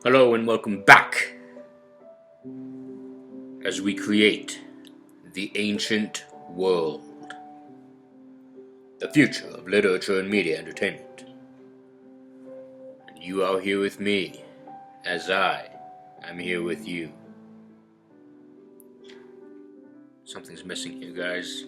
Hello and welcome back as we create the ancient world, the future of literature and media entertainment. And you are here with me as I am here with you. Something's missing here, guys.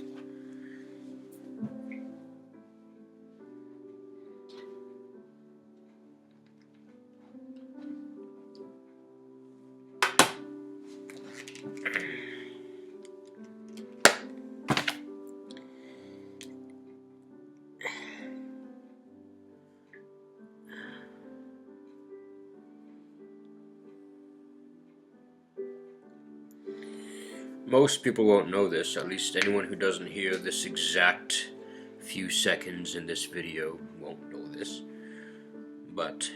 Most people won't know this, at least anyone who doesn't hear this exact few seconds in this video won't know this, but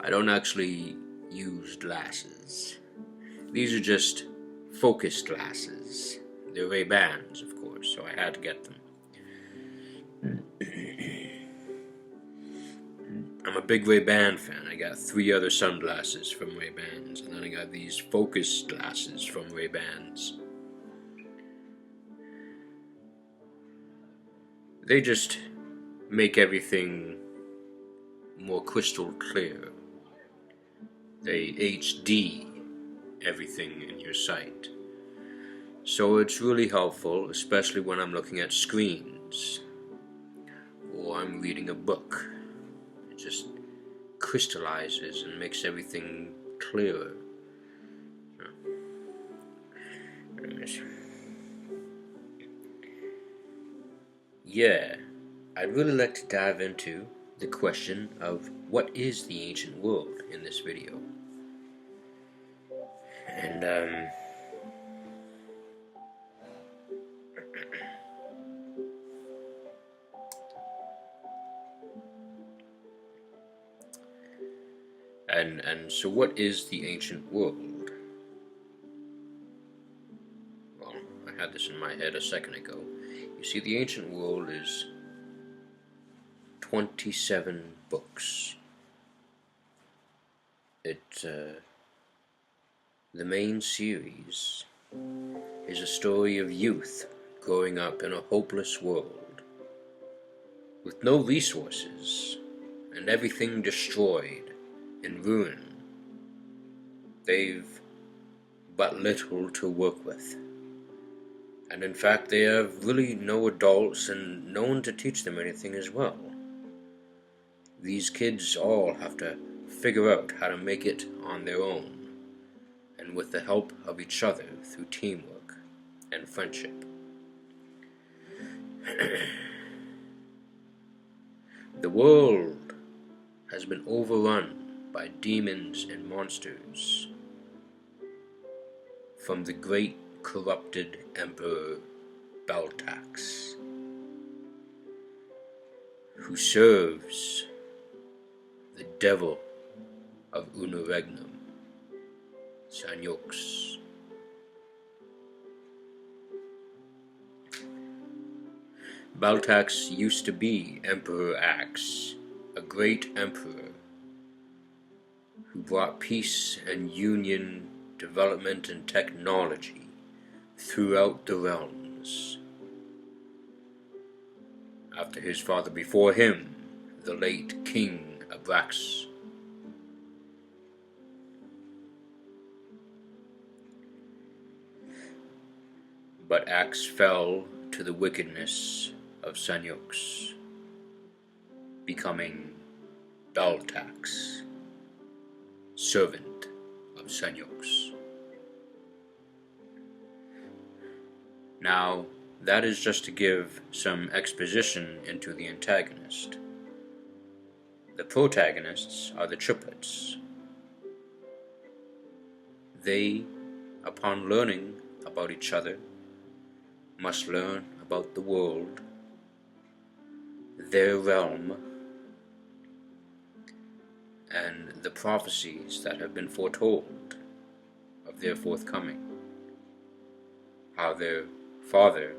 I don't actually use glasses. These are just focus glasses. They're Ray-Bans, of course, so I had to get them. I'm a big Ray-Ban fan. I got 3 other sunglasses from Ray-Bans, and then I got these focus glasses from Ray-Bans. They just make everything more crystal clear. They HD everything in your sight. So it's really helpful, especially when I'm looking at screens or I'm reading a book. It just crystallizes and makes everything clearer. Yeah, I'd really like to dive into the question of what is the ancient world in this video. And so what is the ancient world? Well, I had this in my head a second ago. You see, the ancient world is 27 books. The main series is a story of youth growing up in a hopeless world with no resources and everything destroyed in ruin. They've but little to work with, and in fact they have really no adults and no one to teach them anything as well. These kids all have to figure out how to make it on their own, and with the help of each other through teamwork and friendship. The world has been overrun by demons and monsters from the great corrupted Emperor Baltax, who serves the devil of Unregnum, Sanyox. Baltax used to be Emperor Axe, a great emperor who brought peace and union, development and technology throughout the realms. After his father before him, the late King Abrax. But Axe fell to the wickedness of Sanyox, becoming Baltax, servant of Sanyox. Now, that is just to give some exposition into the antagonist. The protagonists are the triplets. They, upon learning about each other, must learn about the world, their realm, and the prophecies that have been foretold of their forthcoming. How their father,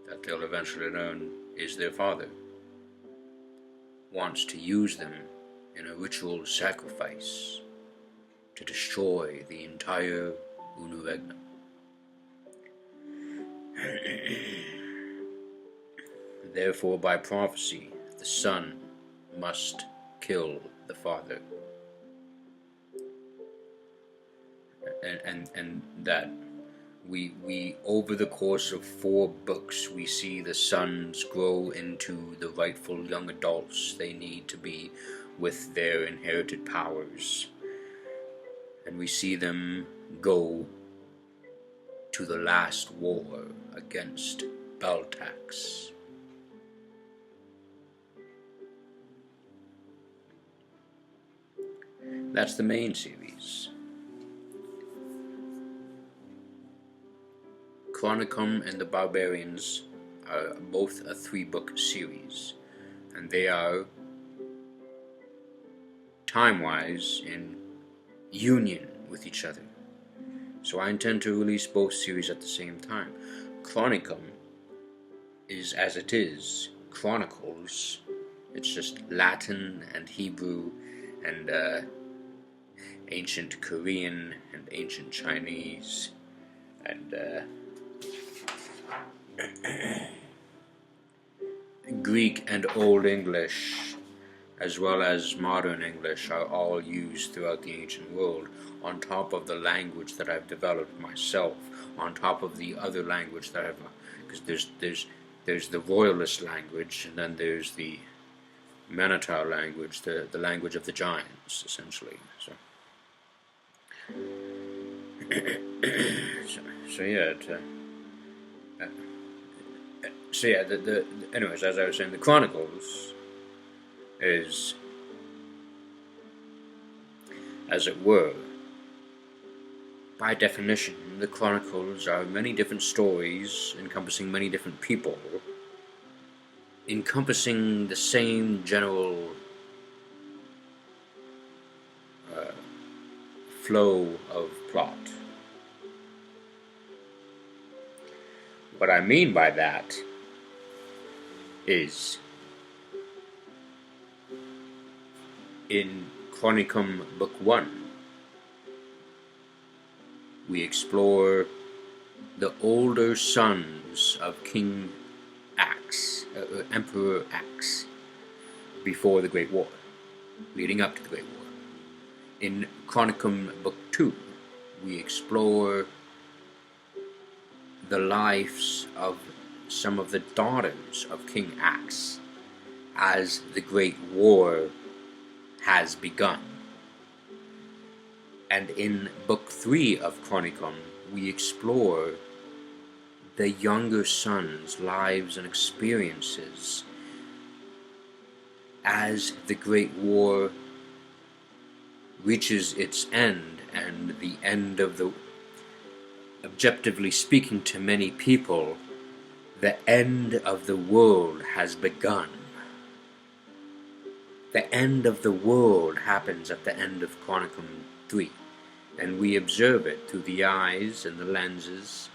that they'll eventually learn is their father, wants to use them in a ritual sacrifice to destroy the entire Unuregna. Therefore, by prophecy, the son must kill the father. And that we over the course of 4 books, we see the sons grow into the rightful young adults they need to be with their inherited powers. And we see them go to the last war against Beltax. That's the main series. Chronicum and the Barbarians are both a 3-book series, and they are, time-wise, in union with each other. So I intend to release both series at the same time. Chronicum is as it is, Chronicles. It's just Latin and Hebrew and ancient Korean and ancient Chinese and Greek and Old English, as well as modern English, are all used throughout the ancient world, on top of the language that I've developed myself, on top of the other language that I've, because there's the Royalist language, and then there's the Manatar language, the language of the giants, essentially. Anyways, as I was saying, the Chronicles is, as it were, by definition, the Chronicles are many different stories encompassing many different people, encompassing the same general flow of plot. What I mean by that is, in Chronicum Book 1, we explore the older sons of King Axe, Emperor Axe, before the Great War, leading up to the Great War. In Chronicum Book 2, we explore the lives of some of the daughters of King Axe as the Great War has begun. And in Book 3 of Chronicum, we explore the younger sons' lives and experiences as the Great War reaches its end, and the end of the, objectively speaking to many people, the end of the world has begun. The end of the world happens at the end of Chronicum 3, and we observe it through the eyes and the lenses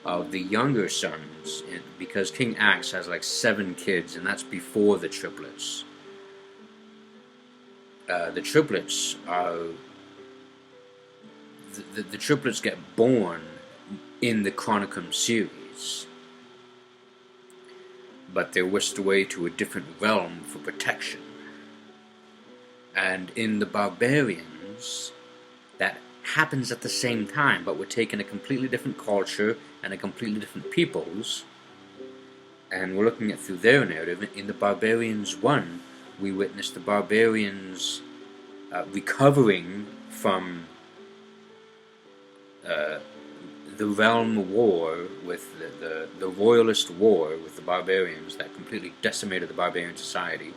of the younger sons, because King Axe has like 7 kids, and that's before the triplets. The triplets are... The triplets get born in the Chronicum series, but they're whisked away to a different realm for protection. And in the Barbarians, that happens at the same time, but we're taking a completely different culture and a completely different peoples, and we're looking at through their narrative. In the Barbarians 1, we witness the Barbarians recovering from the realm war with the Royalist war with the Barbarians that completely decimated the Barbarian society.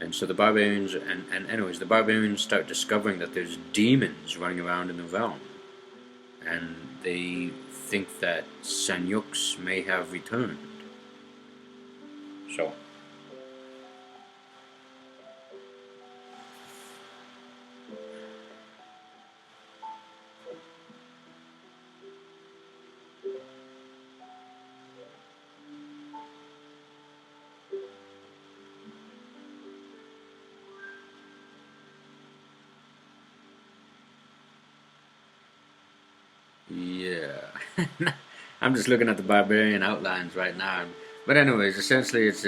And so the Barbarians, and anyways, the Barbarians start discovering that there's demons running around in the realm, and they think that Sanyux may have returned. So I'm just looking at the barbarian outlines right now. But anyways, essentially, it's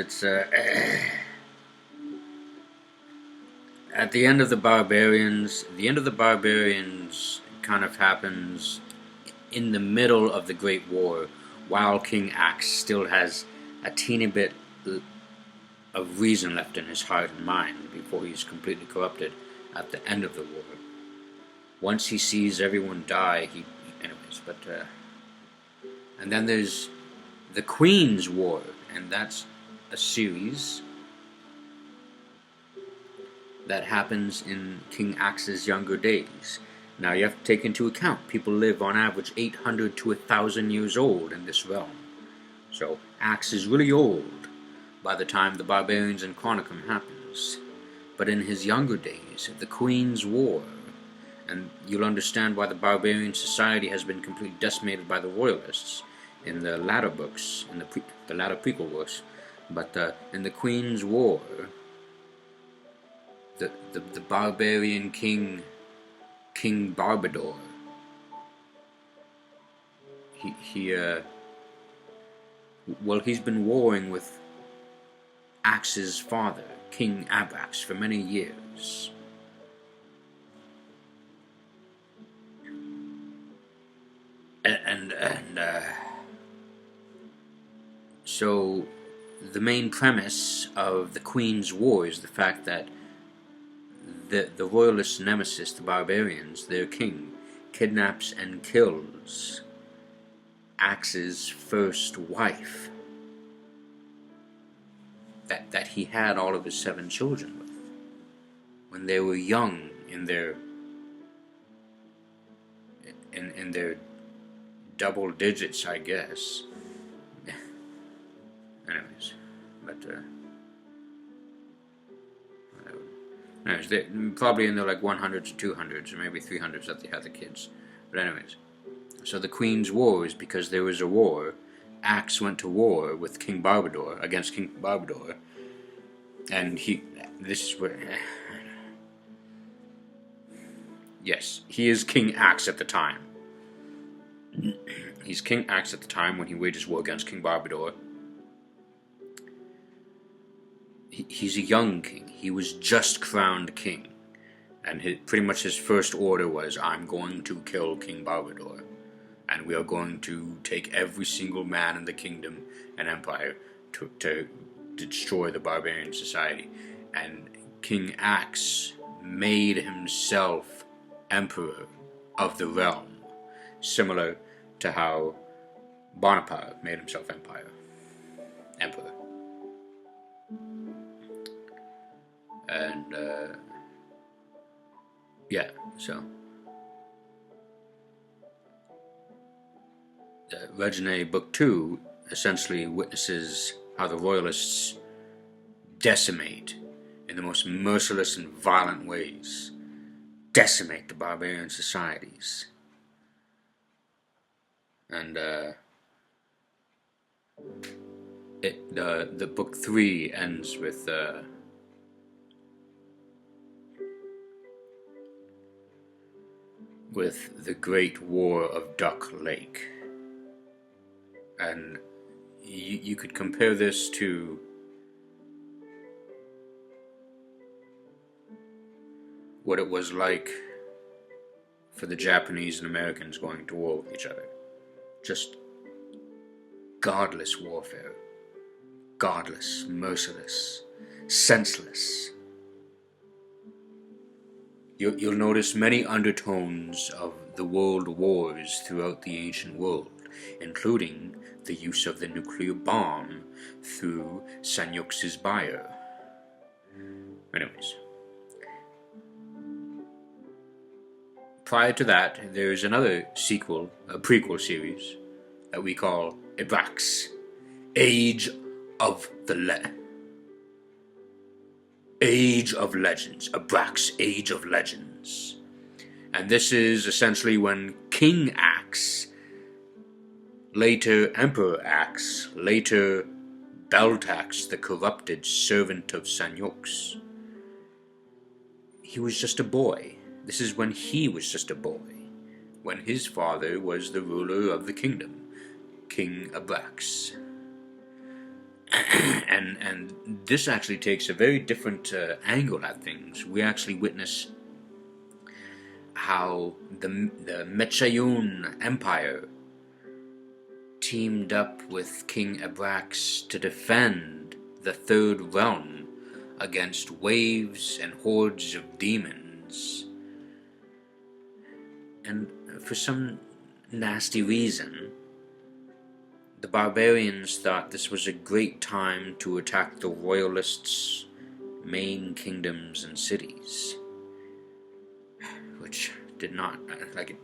at the end of the barbarians kind of happens in the middle of the Great War, while King Axe still has a teeny bit of reason left in his heart and mind before he's completely corrupted at the end of the war. Once he sees everyone die, anyways, but and then there's the Queen's War, and that's a series that happens in King Axe's younger days. Now you have to take into account people live on average 800 to 1,000 years old in this realm. So Axe is really old by the time the Barbarians and Chronicum happens. But in his younger days, the Queen's War, and you'll understand why the Barbarian society has been completely decimated by the Royalists in the latter books, in the latter prequel works. But in the Queen's War, the barbarian King Barbador, he's been warring with Axe's father, King Abrax, for many years. So the main premise of the Queen's War is the fact that the Royalist nemesis, the Barbarians, their king, kidnaps and kills Axe's first wife that he had all of his 7 children with when they were young in their double digits, I guess. Anyways, but anyways, they're probably in the like 100s, 200s, or maybe 300s that they had the kids. But anyways, so the Queen's War is because there was a war. Axe went to war with King Barbador, against King Barbador, and this is where, yes, he is King Axe at the time. He's King Axe at the time when he wages war against King Barbador. He's a young king. He was just crowned king, and pretty much his first order was, I'm going to kill King Barbador, and we are going to take every single man in the kingdom and empire to destroy the barbarian society. And King Axe made himself emperor of the realm, similar to how Bonaparte made himself emperor. And yeah, so Reginae Book 2 essentially witnesses how the Royalists decimate, in the most merciless and violent ways, decimate the barbarian societies. And the Book 3 ends with the Great War of Duck Lake. And you could compare this to what it was like for the Japanese and Americans going to war with each other. Just godless warfare. Godless, merciless, senseless. You'll notice many undertones of the world wars throughout the ancient world, including the use of the nuclear bomb through Sanyux's Bier. Anyways. Prior to that, there's another sequel, a prequel series, that we call Abrax, Age of Legends, Abrax, Age of Legends. And this is essentially when King Axe, later Emperor Axe, later Beltax, the corrupted servant of Sanyux, he was just a boy. This is when he was just a boy, when his father was the ruler of the kingdom, King Abrax. and this actually takes a very different angle at things. We actually witness how the Mechaeun Empire teamed up with King Abrax to defend the Third Realm against waves and hordes of demons. And for some nasty reason, the barbarians thought this was a great time to attack the royalists' main kingdoms and cities, which did not, like,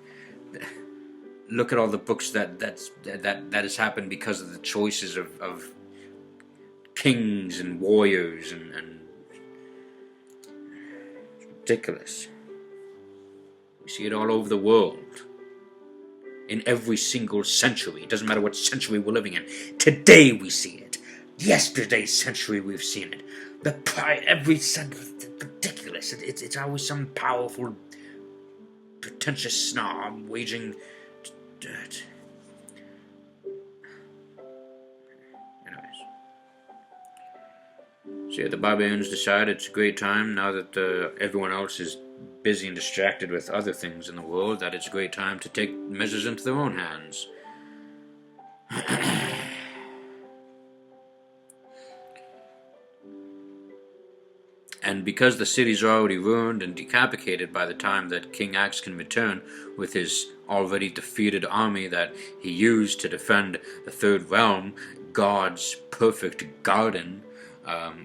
look at all the books that has happened because of the choices of kings and warriors, and it's ridiculous. We see it all over the world. In every single century. It doesn't matter what century we're living in. Today we see it. Yesterday's century we've seen it. Every century. It's ridiculous. It's always some powerful, pretentious snob waging dirt. Anyways. So yeah, the barbarians decide it's a great time, now that everyone else is busy and distracted with other things in the world, that it's a great time to take measures into their own hands. And because the cities are already ruined and decapitated by the time that King Axe can return with his already defeated army that he used to defend the Third Realm, God's perfect garden,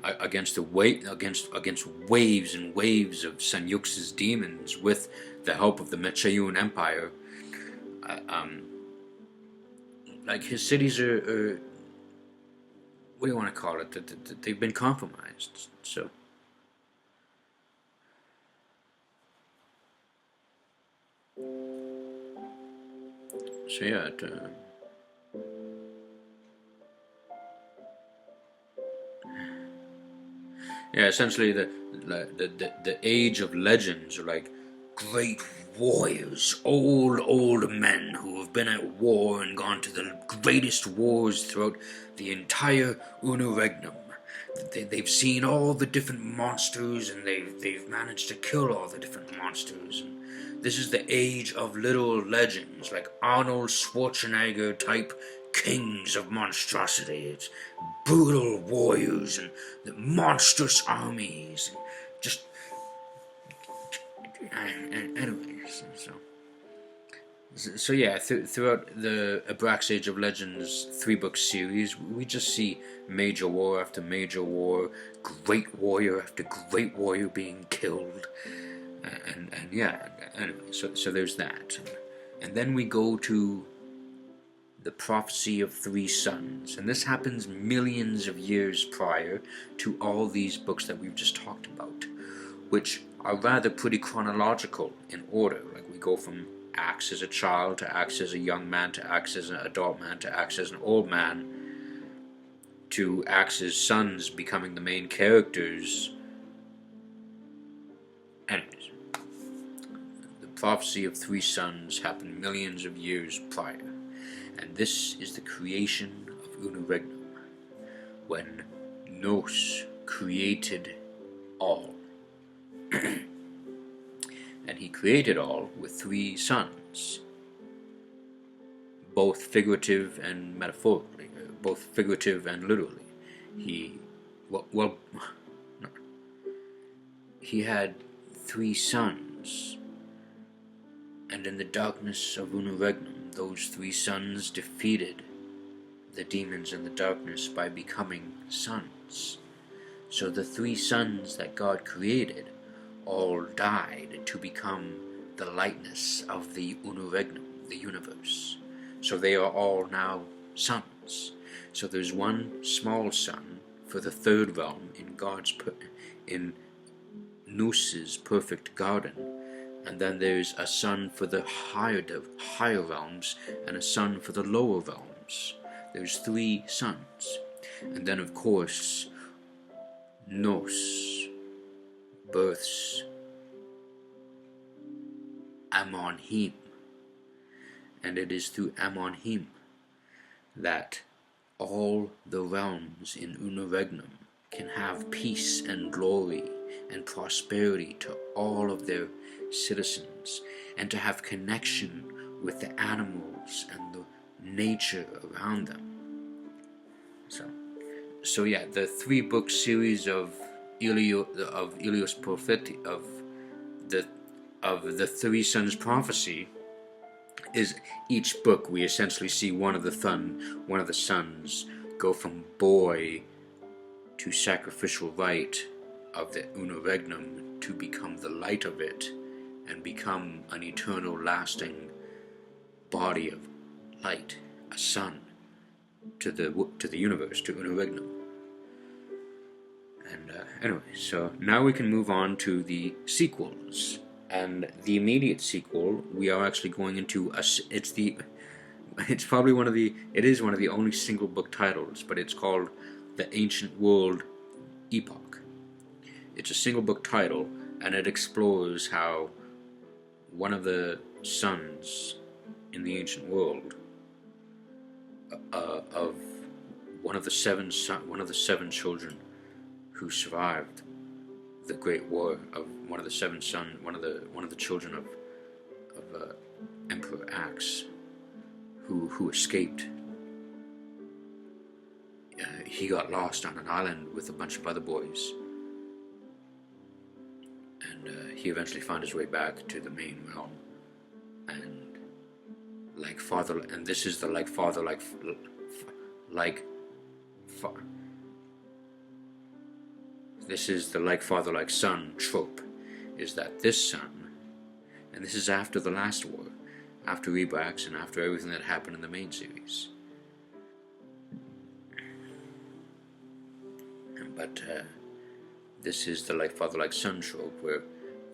against waves and waves of Senyux's demons, with the help of the Mechaeun Empire, like, his cities are what do you want to call it? They've been compromised. So yeah. Yeah, essentially the age of legends are like great warriors, old men who have been at war and gone to the greatest wars throughout the entire Unregnum. They've seen all the different monsters, and they've managed to kill all the different monsters. And this is the age of little legends, like Arnold Schwarzenegger type kings of monstrosity. It's brutal warriors and the monstrous armies, and just anyways. So yeah, throughout the Abrax Age of Legends 3-book series, we just see major war after major war, great warrior after great warrior being killed, and yeah. Anyway, so there's that, and then we go to the prophecy of 3 sons, and this happens millions of years prior to all these books that we've just talked about, which are rather pretty chronological in order. Like, we go from Axe as a child to Axe as a young man to Axe as an adult man to Axe as an old man to Axe's sons becoming the main characters. Anyways, the prophecy of 3 sons happened millions of years prior. And this is the creation of Unregnum, when Nos created all. And he created all with 3 sons, both figurative and metaphorically, both figurative and literally. He had 3 sons, and in the darkness of Unregnum, those 3 sons defeated the demons in the darkness by becoming sons. So the 3 sons that God created all died to become the lightness of the Unregnum, the universe. So they are all now sons. So there's one small son for the Third Realm in Noos's perfect garden, and then there's a son for the higher realms and a son for the lower realms. There's 3 sons, and then of course Nos births Amonhim, and it is through Amonhim that all the realms in Unregnum can have peace and glory and prosperity to all of their citizens, and to have connection with the animals and the nature around them. So yeah, the 3-book series of Ilios Propheti, of the 3 sons prophecy, is each book we essentially see one of the sons go from boy to sacrificial rite of the Unregnum to become the light of it and become an eternal lasting body of light, a sun to the universe, to Unregnum. And anyway, so now we can move on to the sequels. And the immediate sequel, we are actually going into it is one of the only single book titles, but it's called The Ancient World Epoch. It's a single book title, and it explores how one of the sons in the ancient world of one of the seven children who survived the Great War, of one of the children of Emperor Axe, who escaped. He got lost on an island with a bunch of other boys, and he eventually found his way back to the main realm. And this is the this is the like father like son trope, is that this son, and this is after the last war, after Ebrax, and after everything that happened in the main series. But this is the like father like son trope, where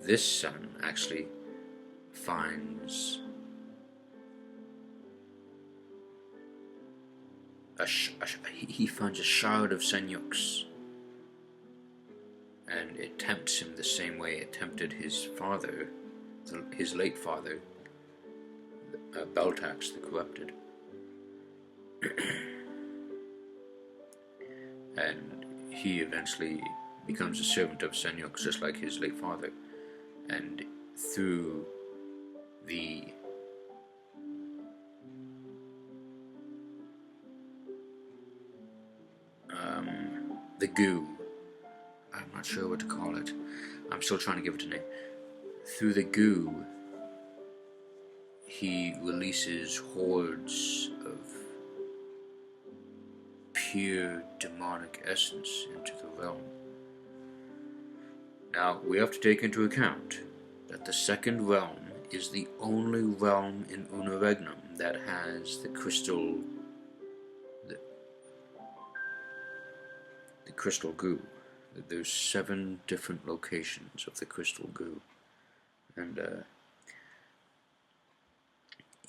this son actually finds he finds a shard of Senyux, and it tempts him the same way it tempted his father, his late father, Beltax the Corrupted. And he eventually becomes a servant of Senyux, just like his late father. And through the goo, I'm not sure what to call it, I'm still trying to give it a name. Through the goo, he releases hordes of pure demonic essence into the realm. Now, we have to take into account that the second realm is the only realm in Unregnum that has the crystal goo. There's 7 different locations of the crystal goo. And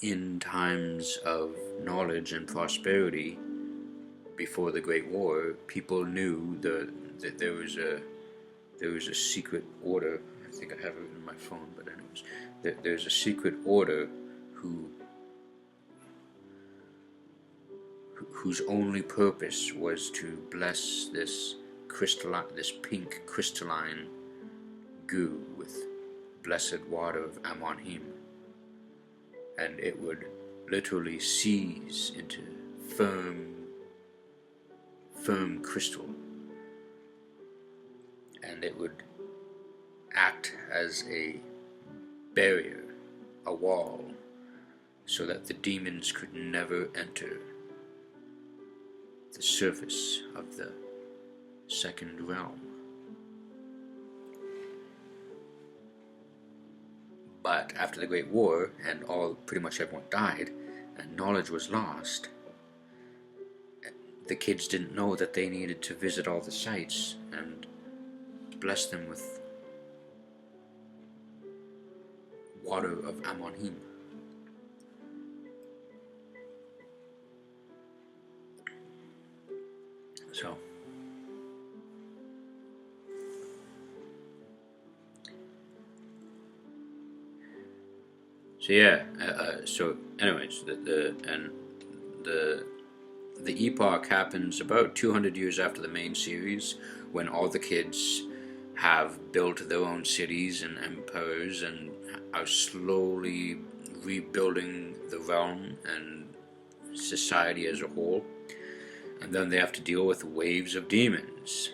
in times of knowledge and prosperity, before the Great War, people knew that there was a secret order. I think I have it in my phone, but anyways, there's a secret order whose only purpose was to bless this pink crystalline goo with blessed water of Amonhim, and it would literally seize into firm crystal, and it would act as a barrier, a wall, so that the demons could never enter the surface of the second realm. But after the Great War, and pretty much everyone died, and knowledge was lost, the kids didn't know that they needed to visit all the sites and bless them with water of Amonhim. So yeah, so anyways, the the epoch happens about 200 years after the main series, when all the kids have built their own cities and empires and are slowly rebuilding the realm and society as a whole. And then they have to deal with waves of demons.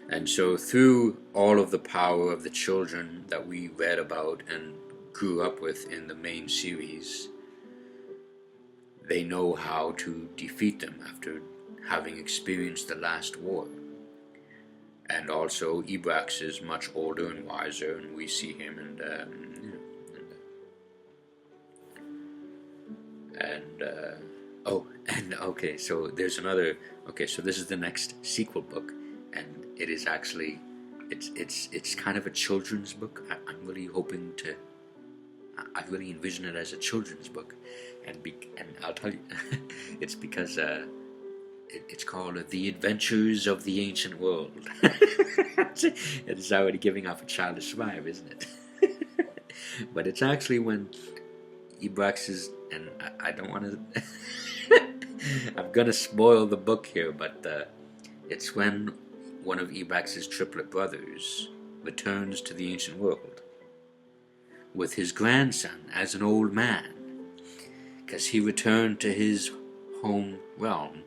And so through all of the power of the children that we read about and grew up with in the main series, they know how to defeat them after having experienced the last war. And also Ebrax is much older and wiser, and we see him okay, so there's another. Okay, so this is the next sequel book, and it is actually, it's kind of a children's book. I'm really hoping to. I really envision it as a children's book, and I'll tell you, it's because it's called The Adventures of the Ancient World. It's already giving off a childish vibe, isn't it? But it's actually when Ebrax is, and I don't want to. I'm gonna spoil the book here, but it's when one of Ebrax's triplet brothers returns to the ancient world with his grandson as an old man, because he returned to his home realm,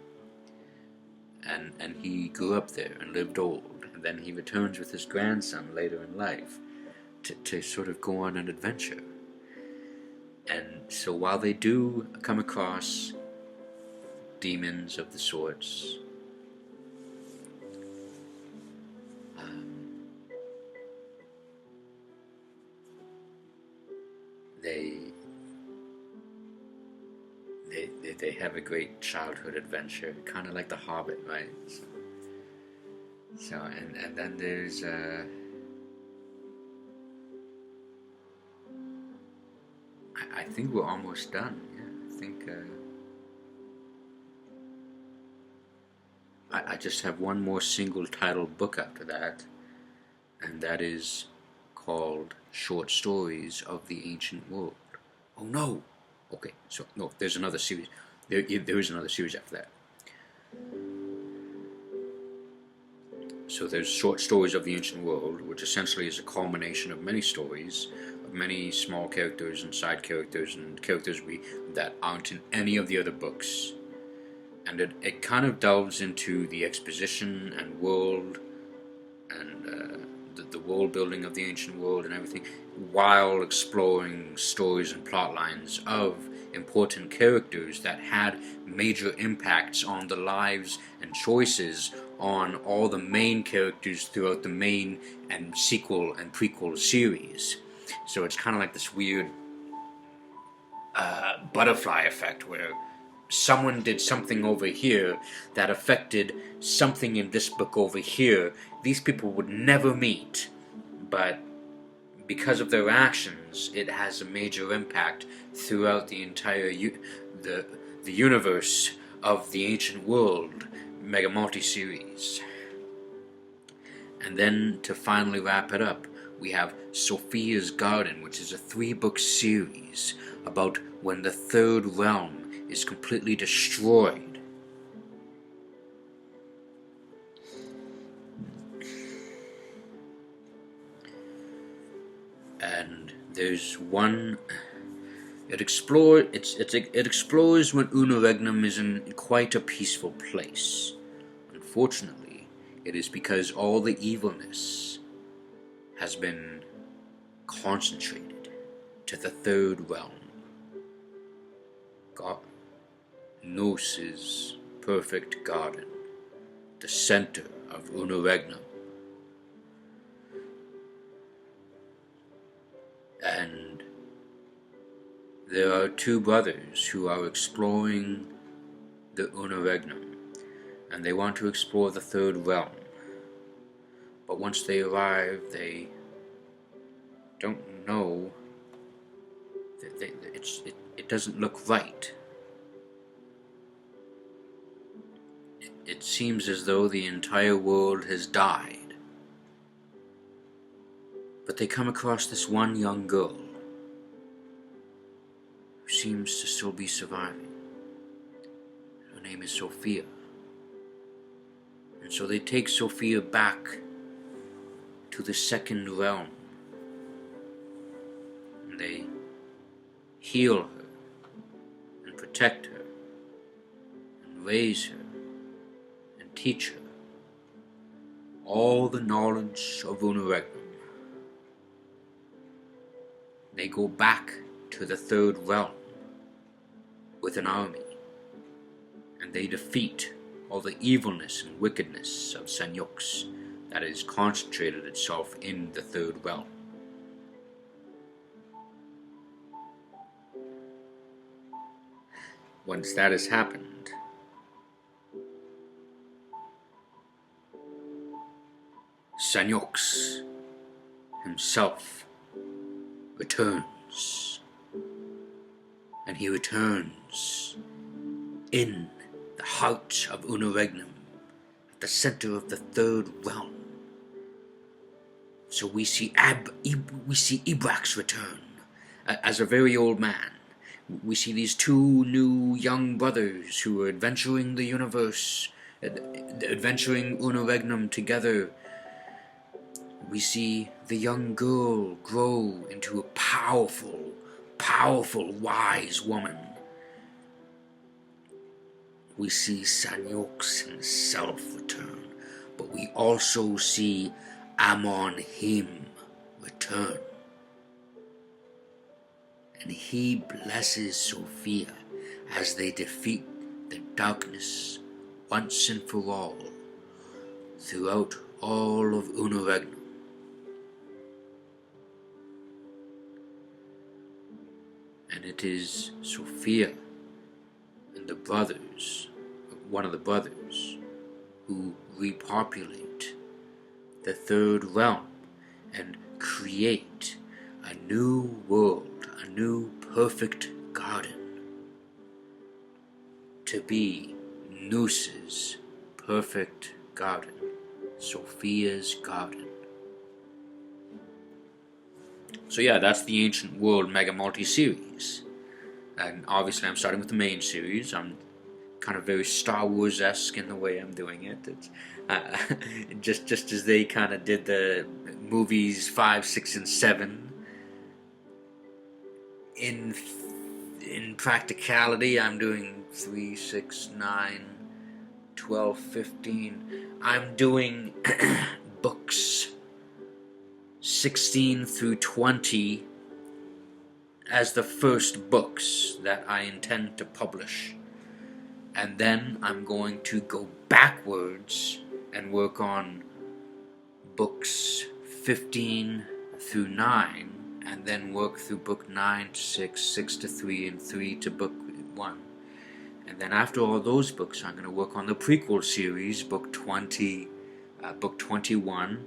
and he grew up there and lived old, and then he returns with his grandson later in life to sort of go on an adventure. And so while they do come across demons of the sorts, they have a great childhood adventure, kind of like The Hobbit, right? So and then there's I think we're almost done. Yeah, I think I just have one more single titled book after that, and that is called Short Stories of the Ancient World. Oh no! Okay, so no, there's another series. There is another series after that. So there's Short Stories of the Ancient World, which essentially is a culmination of many stories, of many small characters and side characters and characters that aren't in any of the other books. And it kind of delves into the exposition and world and the world building of the ancient world and everything, while exploring stories and plot lines of important characters that had major impacts on the lives and choices on all the main characters throughout the main and sequel and prequel series. So it's kind of like this weird butterfly effect where someone did something over here that affected something in this book over here. These people would never meet, but because of their actions, it has a major impact throughout the entire the universe of the ancient world Mega Multi-series. And then to finally wrap it up, we have Sophia's Garden, which is a 3-book series about when the third realm is completely destroyed. And there's one. It explores when Unregnum is in quite a peaceful place. Unfortunately, it is because all the evilness has been concentrated to the third realm. Gnos's perfect garden, the center of Unregnum. And there are 2 brothers who are exploring the Unregnum, and they want to explore the third realm. But once they arrive, they don't know. It doesn't look right. It seems as though the entire world has died. But they come across this one young girl seems to still be surviving. Her name is Sophia. And so they take Sophia back to the second realm. And they heal her and protect her and raise her and teach her all the knowledge of Unregnum. They go back to the third realm with an army, and they defeat all the evilness and wickedness of Senyux that has concentrated itself in the third realm. Once that has happened, Senyux himself returns, and he returns in the heart of Unregnum, at the center of the third realm. So we see Ibrax return as a very old man. We see these two new young brothers who are adventuring the universe, adventuring Unregnum together. We see the young girl grow into a powerful, wise woman. We see Senyux himself return, but we also see Amon-Him return. And he blesses Sophia as they defeat the darkness once and for all throughout all of Unregnum. And it is Sophia and the brothers, one of the brothers, who repopulate the third realm and create a new world, a new perfect garden, to be Noose's perfect garden, Sophia's garden. So yeah, that's the Ancient World Mega Multi-Series. And obviously I'm starting with the main series. I'm kind of very Star Wars-esque in the way I'm doing it. It's, just as they kind of did the movies 5, 6, and 7. In practicality, I'm doing 3, 6, 9, 12, 15. I'm doing books 16 through 20 as the first books that I intend to publish. And then I'm going to go backwards and work on books 15 through 9, and then work through book 9 to 6, 6 to 3, and 3 to book 1. And then after all those books, I'm going to work on the prequel series, book 20, book 21,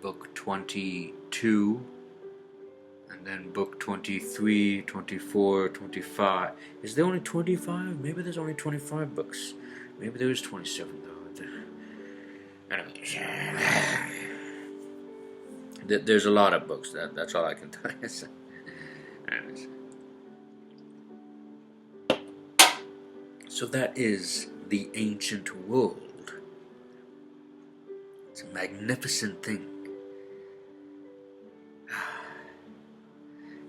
book 22, and then book 23, 24, 25. Is there only 25? Maybe there's only 25 books. Maybe there is 27 though. Anyways, there's a lot of books. That's all I can tell you. Anyways. So that is the ancient world. It's a magnificent thing.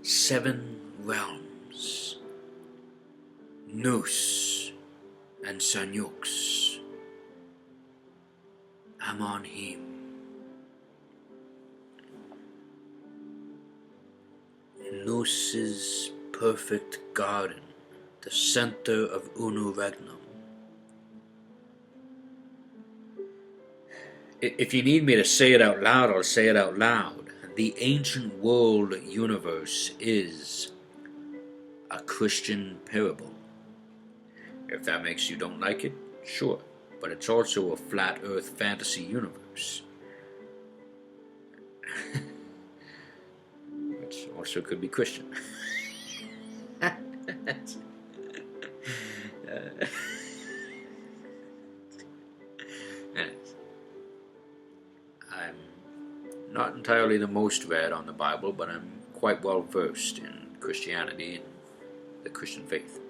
7 realms. Noose and Senyux. Amon-Him. Noose's perfect garden, the center of Unregnum. If you need me to say it out loud, I'll say it out loud. The ancient world universe is a Christian parable. If that makes you don't like it, sure. But it's also a flat earth fantasy universe. Which also could be Christian. I'm not entirely the most read on the Bible, but I'm quite well versed in Christianity and the Christian faith.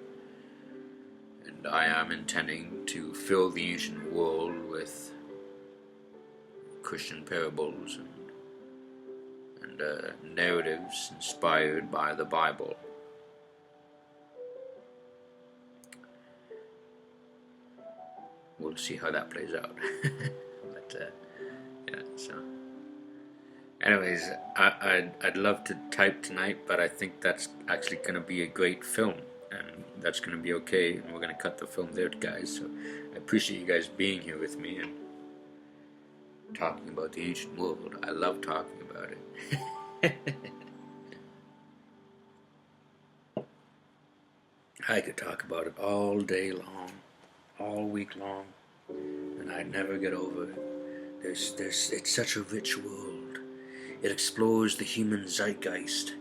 And I am intending to fill the ancient world with Christian parables and narratives inspired by the Bible. We'll see how that plays out. But yeah, so anyways, I'd love to type tonight, but I think that's actually going to be a great film, and that's going to be okay, and we're going to cut the film there, guys. So I appreciate you guys being here with me and talking about the ancient world. I love talking about it. I could talk about it all day long, all week long, and I'd never get over it. It's such a rich world. It explores the human zeitgeist.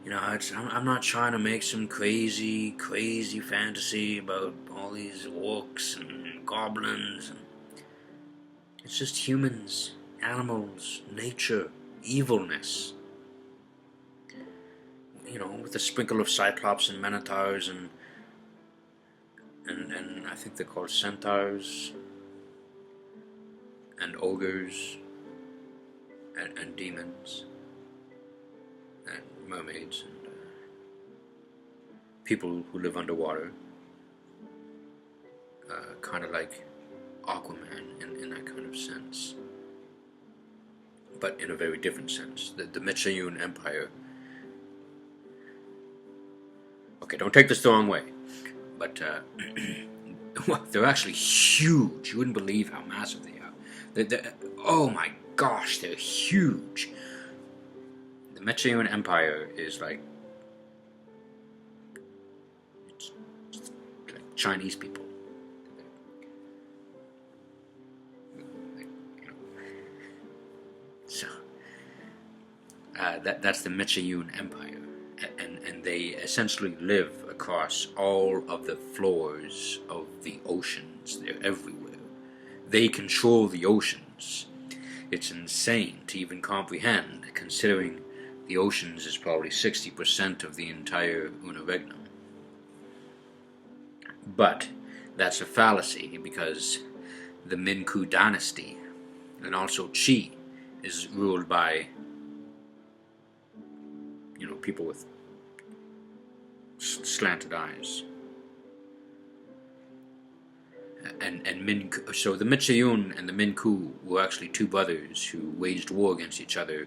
You know, I'm not trying to make some crazy fantasy about all these orcs and goblins. It's just humans, animals, nature, evilness. You know, with a sprinkle of Cyclops and Minotaurs and I think they're called centaurs and ogres and demons and mermaids and people who live underwater, kind of like Aquaman in that kind of sense, but in a very different sense. The Michayun Empire. Okay, don't take this the wrong way, but they're actually huge. You wouldn't believe how massive they are. Oh my gosh, they're huge. The Michayun Empire is like Chinese people. So that's the Michayun Empire. And they essentially live across all of the floors of the oceans. They're everywhere. They control the oceans. It's insane to even comprehend, considering the oceans is probably 60% of the entire Unregnum. But that's a fallacy, because the Minku dynasty and also Qi is ruled by, you know, people with slanted eyes. And Minku, so the Michayun and the Minku were actually two brothers who waged war against each other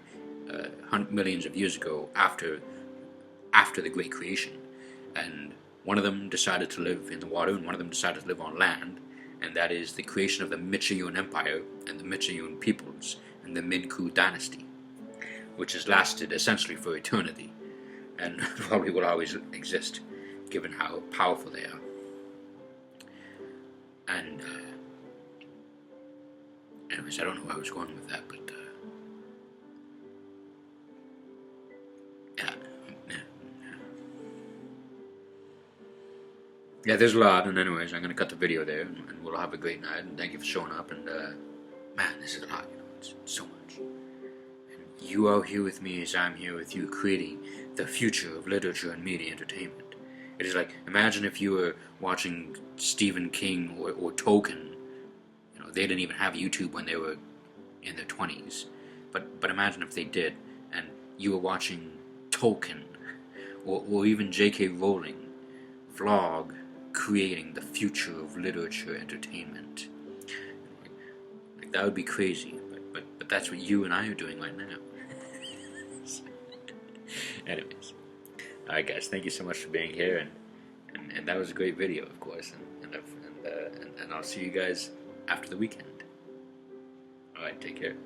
millions of years ago after the Great Creation. And one of them decided to live in the water and one of them decided to live on land, and that is the creation of the Michayun Empire and the Michayun peoples and the Minku dynasty, which has lasted essentially for eternity and probably will always exist given how powerful they are. And anyways, I don't know where I was going with that, but yeah, there's a lot. And anyways, I'm going to cut the video there, and we'll have a great night, and thank you for showing up. And man, this is a lot, you know, it's so much. And you are here with me as I'm here with you, creating the future of literature and media entertainment. It is like, imagine if you were watching Stephen King or Tolkien. You know, they didn't even have YouTube when they were in their 20s. But imagine if they did, and you were watching Tolkien or even J.K. Rowling vlog creating the future of literature entertainment. Like, that would be crazy, but that's what you and I are doing right now. Anyways, alright guys, thank you so much for being here, and that was a great video, of course, and I'll see you guys after the weekend. Alright, take care.